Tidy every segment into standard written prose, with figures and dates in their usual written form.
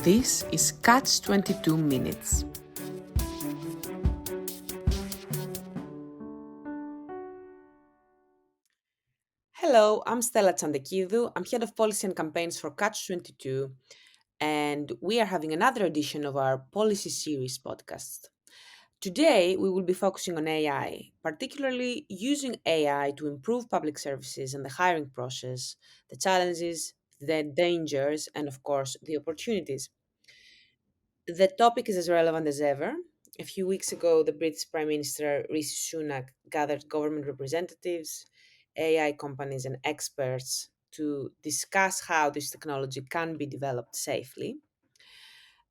This is Catch 22 Minutes. Hello, I'm Stella Tsantekidou. I'm head of policy and campaigns for Catch 22, and we are having another edition of our policy series podcast. Today, we will be focusing on AI, particularly using AI to improve public services and the hiring process, the challenges, the dangers, and of course, the opportunities. The topic is as relevant as ever. A few weeks ago, the British Prime Minister Rishi Sunak gathered government representatives, AI companies, and experts to discuss how this technology can be developed safely.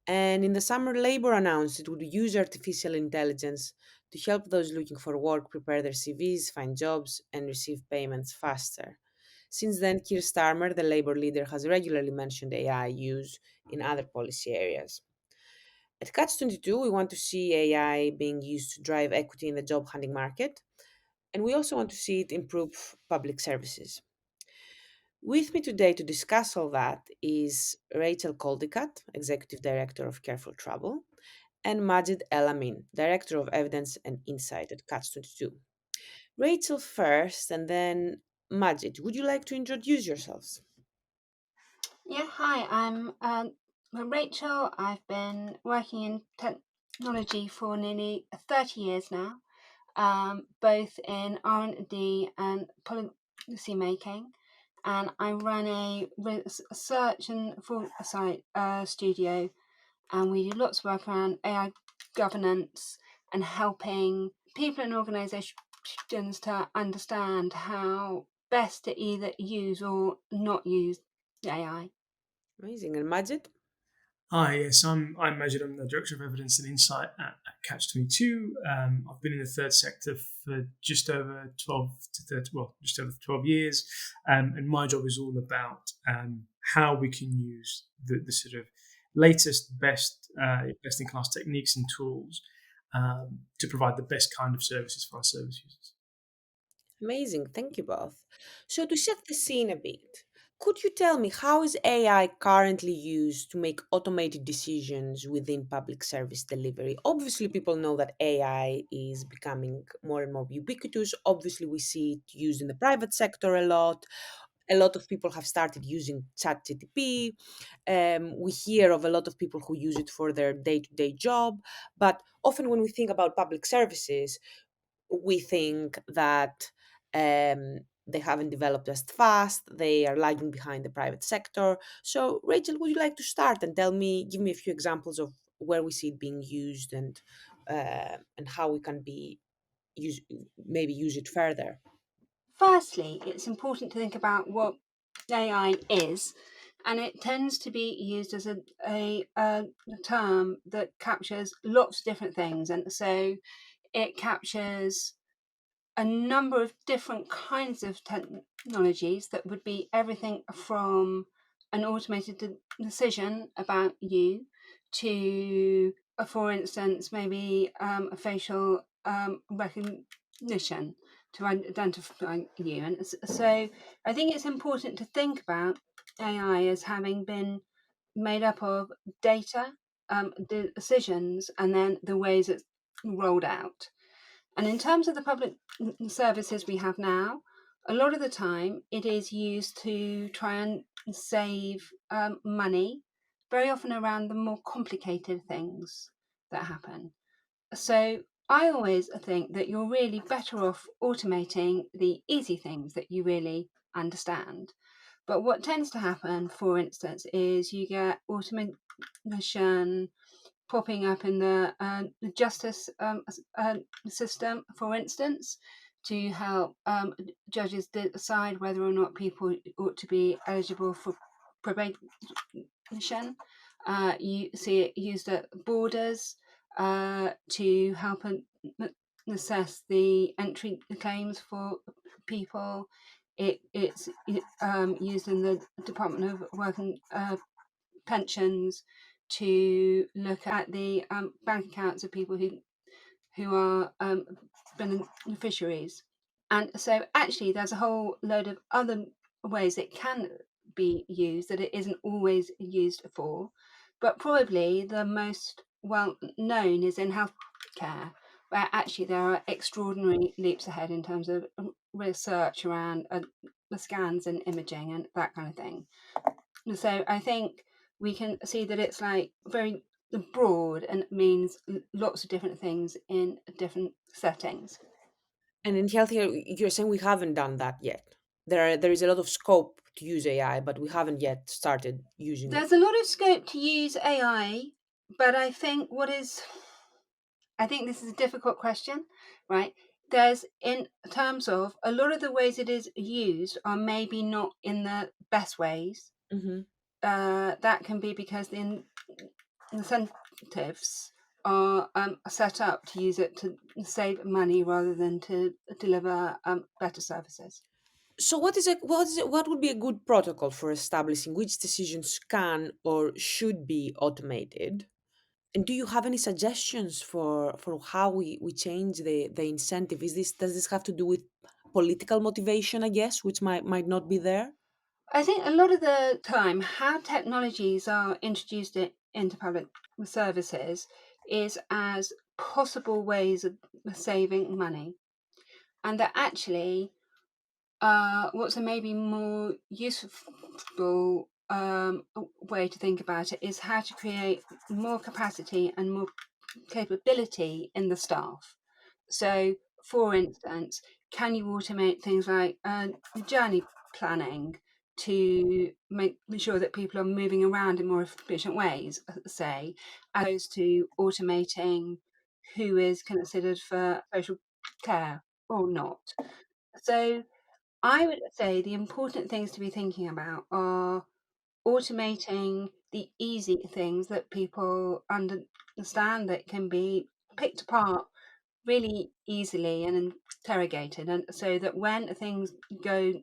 And in the summer, Labour announced it would use artificial intelligence to help those looking for work prepare their CVs, find jobs, and receive payments faster. Since then, Keir Starmer, the Labour leader, has regularly mentioned AI use in other policy areas. At Catch 22, we want to see AI being used to drive equity in the job hunting market, and we also want to see it improve public services. With me today to discuss all that is Rachel Coldicutt, Executive Director of Careful Trouble, and Magid El-Amin, Director of Evidence and Insight at Catch 22. Rachel first, and then Magid. Would you like to introduce yourselves? Yeah, hi, I'm Rachel. I've been working in technology for nearly 30 years now, both in R&D and policy making. And I run a research and foresight studio, and we do lots of work around AI governance and helping people and organizations to understand how best to either use or not use AI. Amazing. And Magid? Hi, yes, I'm Magid. I'm the Director of Evidence and Insight at Catch 22. I've been in the third sector for just over 12 to 30, well, just over 12 years. And my job is all about how we can use the sort of latest, best in class techniques and tools to provide the best kind of services for our service users. Amazing. Thank you both. So, to set the scene a bit, could you tell me how is AI currently used to make automated decisions within public service delivery? Obviously, people know that AI is becoming more and more ubiquitous. Obviously, we see it used in the private sector a lot. A lot of people have started using ChatGPT. We hear of a lot of people who use it for their day to day job. But often, when we think about public services, we think that they haven't developed as fast, they are lagging behind the private sector. So, Rachel, would you like to start and give me a few examples of where we see it being used and how we can use maybe use it further? Firstly, it's important to think about what AI is, and it tends to be used as a term that captures lots of different things. And so it captures a number of different kinds of technologies that would be everything from an automated decision about you to, for instance, maybe a facial recognition to identify you. And so I think it's important to think about AI as having been made up of data, decisions, and then the ways it's rolled out. And in terms of the public services we have now, a lot of the time it is used to try and save money, very often around the more complicated things that happen. So I always think that you're really better off automating the easy things that you really understand. But what tends to happen, for instance, is you get automation popping up in the justice system, for instance, to help judges decide whether or not people ought to be eligible for probation. You see it used at borders to help assess the entry claims for people. It's used in the Department of Work and pensions to look at the bank accounts of people who are beneficiaries. And so actually there's a whole load of other ways it can be used that it isn't always used for. but probably the most well known is in healthcare, where actually there are extraordinary leaps ahead in terms of research around the scans and imaging and that kind of thing. So I think we can see that it's like very broad and means lots of different things in different settings. And in healthcare, you're saying we haven't done that yet. There is a lot of scope to use AI, but we haven't yet started using it. There's a lot of scope to use AI, but I think this is a difficult question, right? There's in terms of a lot of the ways it is used are maybe not in the best ways. Hmm. That can be because the incentives are set up to use it to save money rather than to deliver better services. So, what would be a good protocol for establishing which decisions can or should be automated? And do you have any suggestions for how we change the incentive? Does this have to do with political motivation, I guess, which might not be there? I think a lot of the time, how technologies are introduced into public services is as possible ways of saving money, and that actually, what's a maybe more useful way to think about it is how to create more capacity and more capability in the staff. So, for instance, can you automate things like journey planning to make sure that people are moving around in more efficient ways, say, as opposed to automating who is considered for social care or not? So, I would say the important things to be thinking about are automating the easy things that people understand that can be picked apart really easily and interrogated, and so that when things go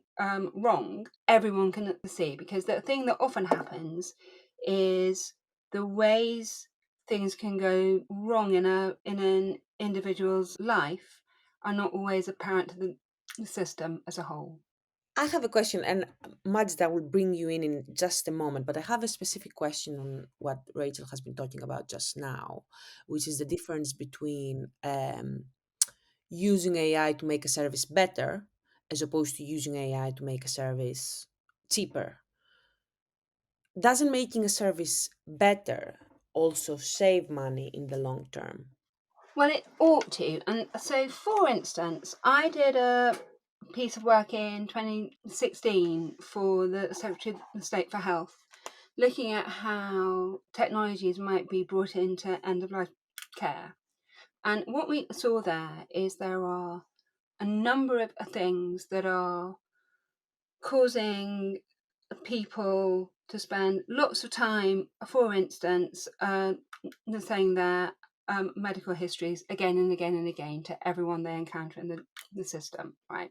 wrong, everyone can see. Because the thing that often happens is the ways things can go wrong in an individual's life are not always apparent to the system as a whole. I have a question, and Majda will bring you in just a moment, but I have a specific question on what Rachel has been talking about just now, which is the difference between using AI to make a service better as opposed to using AI to make a service cheaper. Doesn't making a service better also save money in the long term? Well, it ought to. And so, for instance, I did a piece of work in 2016 for the Secretary of State for Health, looking at how technologies might be brought into end of life care. And what we saw there is there are a number of things that are causing people to spend lots of time, for instance, saying their medical histories again and again and again to everyone they encounter in the system, right?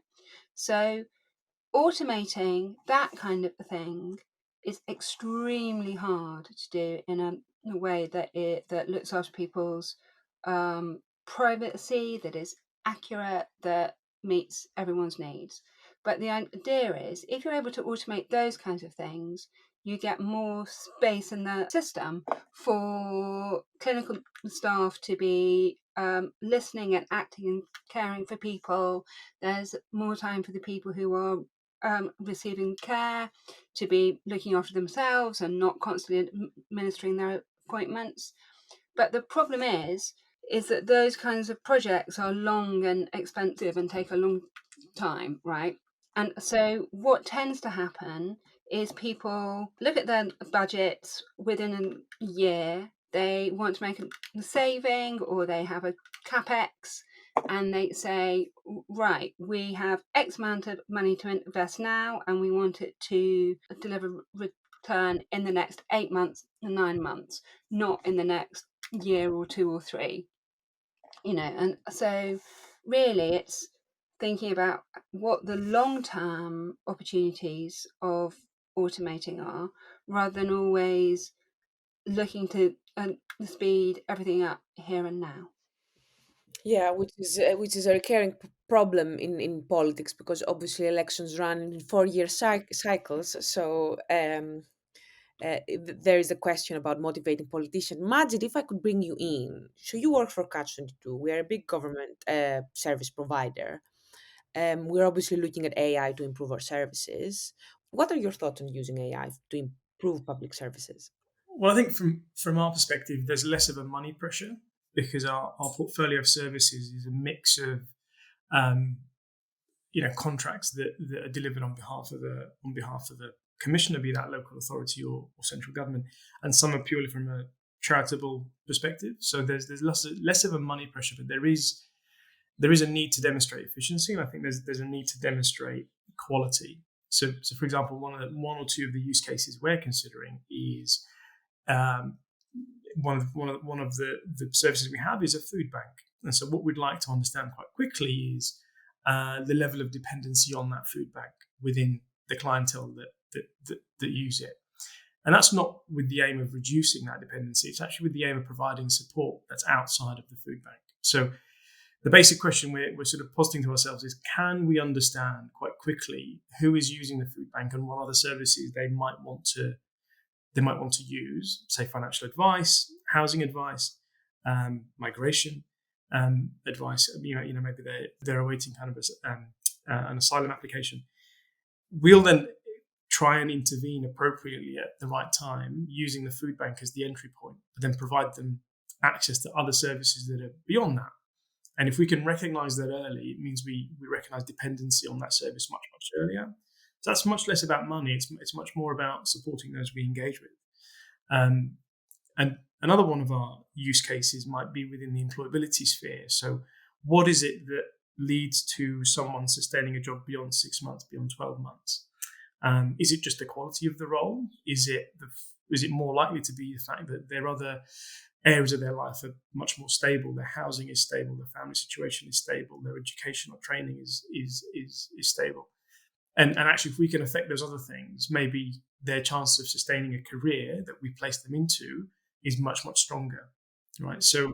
So automating that kind of thing is extremely hard to do in a way that looks after people's privacy, that is accurate, that meets everyone's needs. But the idea is, if you're able to automate those kinds of things, you get more space in the system for clinical staff to be listening and acting and caring for people. There's more time for the people who are receiving care to be looking after themselves and not constantly administering their appointments. But the problem is that those kinds of projects are long and expensive and take a long time, right? And so what tends to happen is people look at their budgets within a year, they want to make a saving or they have a capex, and they say, right, we have X amount of money to invest now and we want it to deliver return in the next 8 months and 9 months, not in the next year or two or three. And so really it's thinking about what the long-term opportunities of automating are, rather than always looking to speed everything up here and now. Yeah, which is a recurring problem in politics because obviously elections run in 4-year cycles. So there is a question about motivating politicians. Magid, if I could bring you in. So you work for Catch 22. We are a big government service provider. We're obviously looking at AI to improve our services. What are your thoughts on using AI to improve public services? Well, I think from our perspective, there's less of a money pressure because our portfolio of services is a mix of um, contracts that are delivered on behalf of the commissioner, be that local authority or central government, and some are purely from a charitable perspective. So there's less of a money pressure, but there is a need to demonstrate efficiency, and I think there's a need to demonstrate quality. So for example, one or two of the use cases we're considering is um, one of the services we have is a food bank, and so what we'd like to understand quite quickly is the level of dependency on that food bank within the clientele that use it. And that's not with the aim of reducing that dependency. It's actually with the aim of providing support that's outside of the food bank. So the basic question we're sort of positing to ourselves is, can we understand quite quickly who is using the food bank and what other services they might want to use, say financial advice, housing advice, migration advice. Maybe they're awaiting kind of an asylum application. We'll then try and intervene appropriately at the right time, using the food bank as the entry point, but then provide them access to other services that are beyond that. And if we can recognize that early, it means we recognize dependency on that service much, much earlier. So that's much less about money. It's much more about supporting those we engage with. And another one of our use cases might be within the employability sphere. So what is it that leads to someone sustaining a job beyond 6 months, beyond 12 months? Is it just the quality of the role? Is it more likely to be the fact that their other areas of their life are much more stable? Their housing is stable, their family situation is stable, their educational training is stable. And actually, if we can affect those other things, maybe their chance of sustaining a career that we place them into is much, much stronger, right? So,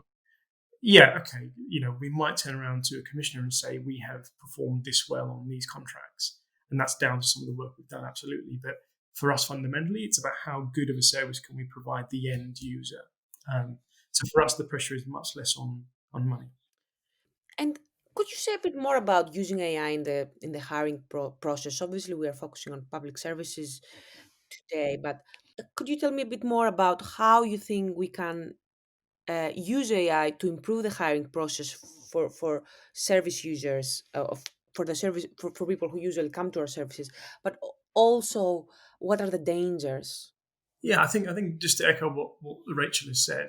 yeah, okay, we might turn around to a commissioner and say, we have performed this well on these contracts. And that's down to some of the work we've done, absolutely. But for us, fundamentally, it's about how good of a service can we provide the end user. So for us, the pressure is much less on money. And could you say a bit more about using AI in the hiring process? Obviously, we are focusing on public services today, but could you tell me a bit more about how you think we can use AI to improve the hiring process for service users for the service for people who usually come to our services, but also what are the dangers? Yeah, I think just to echo what Rachel has said,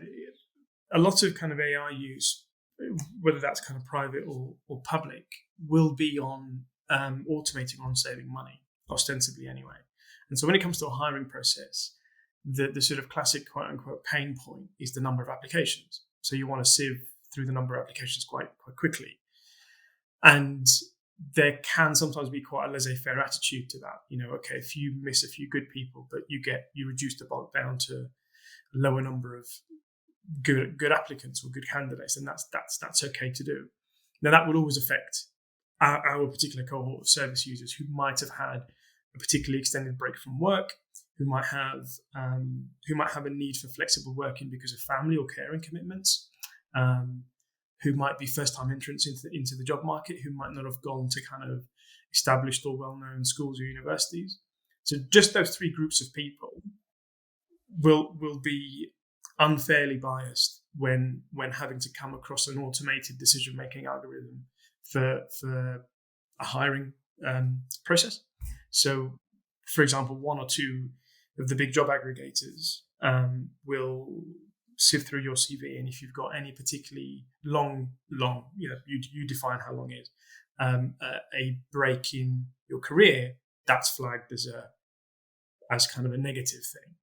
a lot of kind of AI use, whether that's kind of private or public, will be on automating on saving money, ostensibly anyway. And so when it comes to a hiring process, the sort of classic quote unquote pain point is the number of applications. So you want to sieve through the number of applications quite quickly. And there can sometimes be quite a laissez-faire attitude to that. Okay, if you miss a few good people, but you reduce the bulk down to a lower number of good applicants or good candidates, then that's okay to do. Now that will always affect our particular cohort of service users who might have had a particularly extended break from work, who might have a need for flexible working because of family or caring commitments, who might be first-time entrants into the job market, who might not have gone to kind of established or well-known schools or universities. So just those three groups of people will be unfairly biased when having to come across an automated decision-making algorithm for a hiring process. So, for example, one or two of the big job aggregators will sift through your CV, and if you've got any particularly long, you define how long is a break in your career, that's flagged as kind of a negative thing.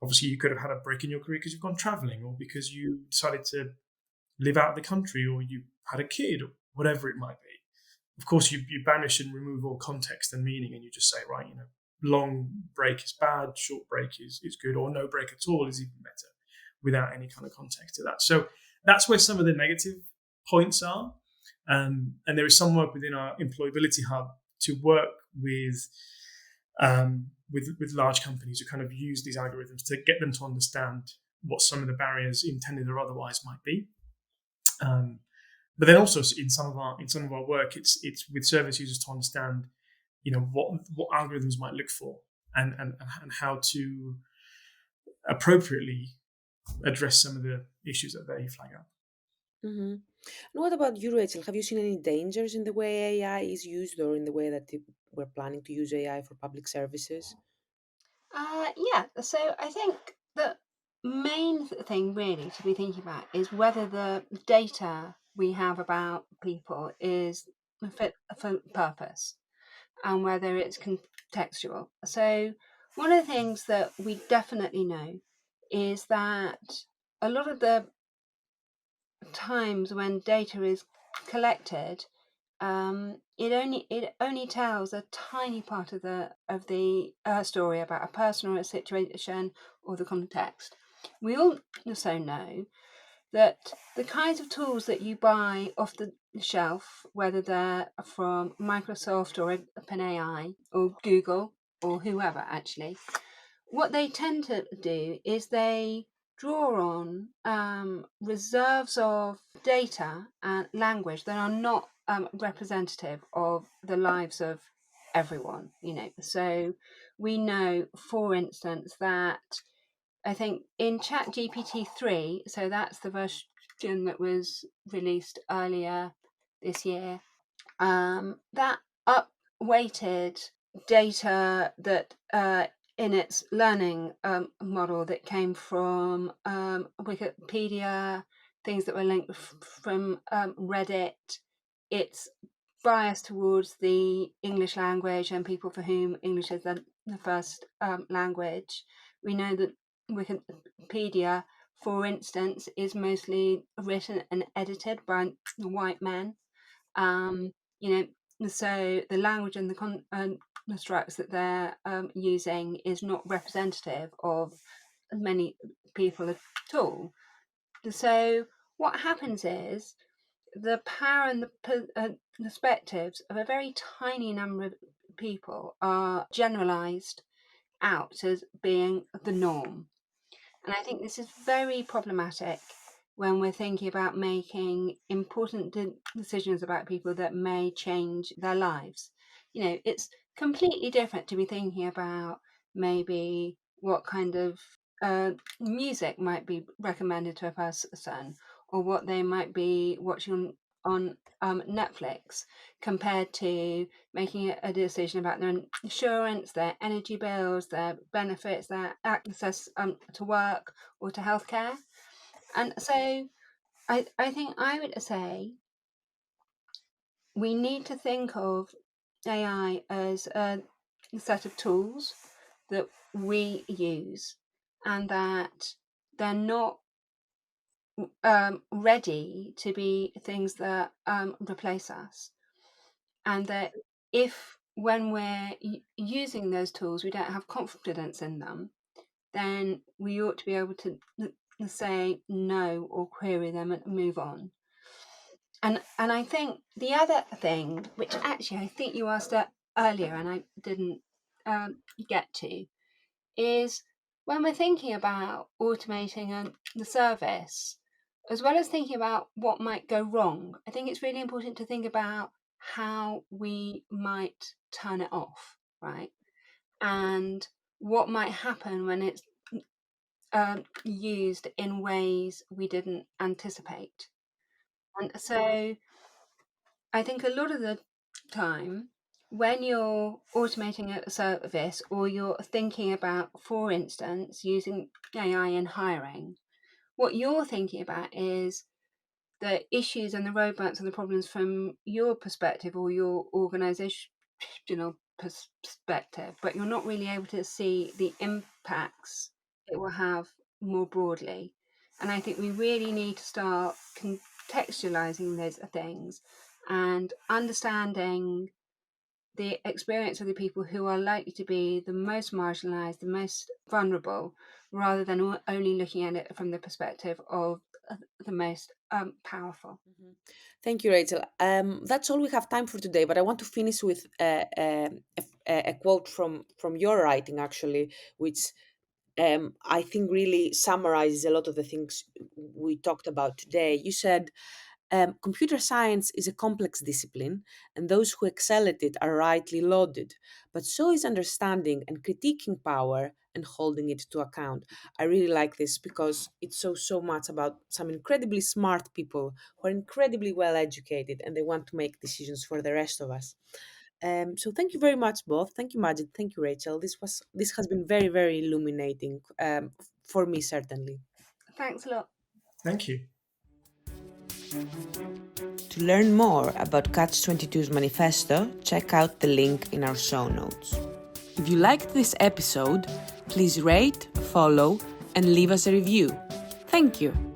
Obviously, you could have had a break in your career because you've gone traveling, or because you decided to live out of the country, or you had a kid, or whatever it might be. Of course, you banish and remove all context and meaning, and you just say, right, long break is bad, short break is good, or no break at all is even better, without any kind of context to that. So that's where some of the negative points are. And there is some work within our employability hub to work with with large companies who kind of use these algorithms to get them to understand what some of the barriers, intended or otherwise, might be. Um, but then also in some of our work, it's with service users to understand, what algorithms might look for, and how to appropriately address some of the issues that they flag up. Mm-hmm. And what about you, Rachel? Have you seen any dangers in the way AI is used or in the way that we're planning to use AI for public services? Yeah, so I think the main thing really to be thinking about is whether the data we have about people is fit for purpose and whether it's contextual. So, one of the things that we definitely know is that a lot of the times when data is collected, it only tells a tiny part of the story about a person or a situation or the context. We also know that the kinds of tools that you buy off the shelf, whether they're from Microsoft or OpenAI or Google or whoever, actually, what they tend to do is they draw on reserves of data and language that are not representative of the lives of everyone. So we know, for instance, that I think in ChatGPT 3, so that's the version that was released earlier this year, that up-weighted data that in its learning model that came from Wikipedia, things that were linked from Reddit, it's biased towards the English language and people for whom English is the first language. We know that Wikipedia, for instance, is mostly written and edited by white men. Um, so the language and the constructs that they're using is not representative of many people at all. So what happens is the power and the perspectives of a very tiny number of people are generalized out as being the norm. And I think this is very problematic when we're thinking about making important decisions about people that may change their lives. It's completely different to be thinking about maybe what kind of music might be recommended to a person or what they might be watching on Netflix compared to making a decision about their insurance, their energy bills, their benefits, their access to work or to healthcare. And so I think I would say we need to think of AI as a set of tools that we use and that they're not ready to be things that replace us. And that if when we're using those tools we don't have confidence in them, then we ought to be able to say no or query them and move on. And I think the other thing, which actually I think you asked earlier and I didn't get to, is when we're thinking about automating the service, as well as thinking about what might go wrong, I think it's really important to think about how we might turn it off, right? And what might happen when it's used in ways we didn't anticipate. And so I think a lot of the time, when you're automating a service or you're thinking about, for instance, using AI in hiring, what you're thinking about is the issues and the roadblocks and the problems from your perspective or your organizational perspective, but you're not really able to see the impacts it will have more broadly. And I think we really need to start contextualizing those things and understanding the experience of the people who are likely to be the most marginalized, the most vulnerable, rather than only looking at it from the perspective of the most powerful. Mhm. Thank you, Rachel. That's all we have time for today, but I want to finish with a quote from your writing, actually, which I think really summarizes a lot of the things we talked about today. You said, computer science is a complex discipline, and those who excel at it are rightly lauded. But so is understanding and critiquing power and holding it to account. I really like this because it's so much about some incredibly smart people who are incredibly well educated and they want to make decisions for the rest of us. So thank you very much, both. Thank you, Magid. Thank you, Rachel. This has been very illuminating for me, certainly. Thanks a lot. Thank you. To learn more about Catch-22's manifesto, check out the link in our show notes. If you liked this episode, please rate, follow, and leave us a review. Thank you.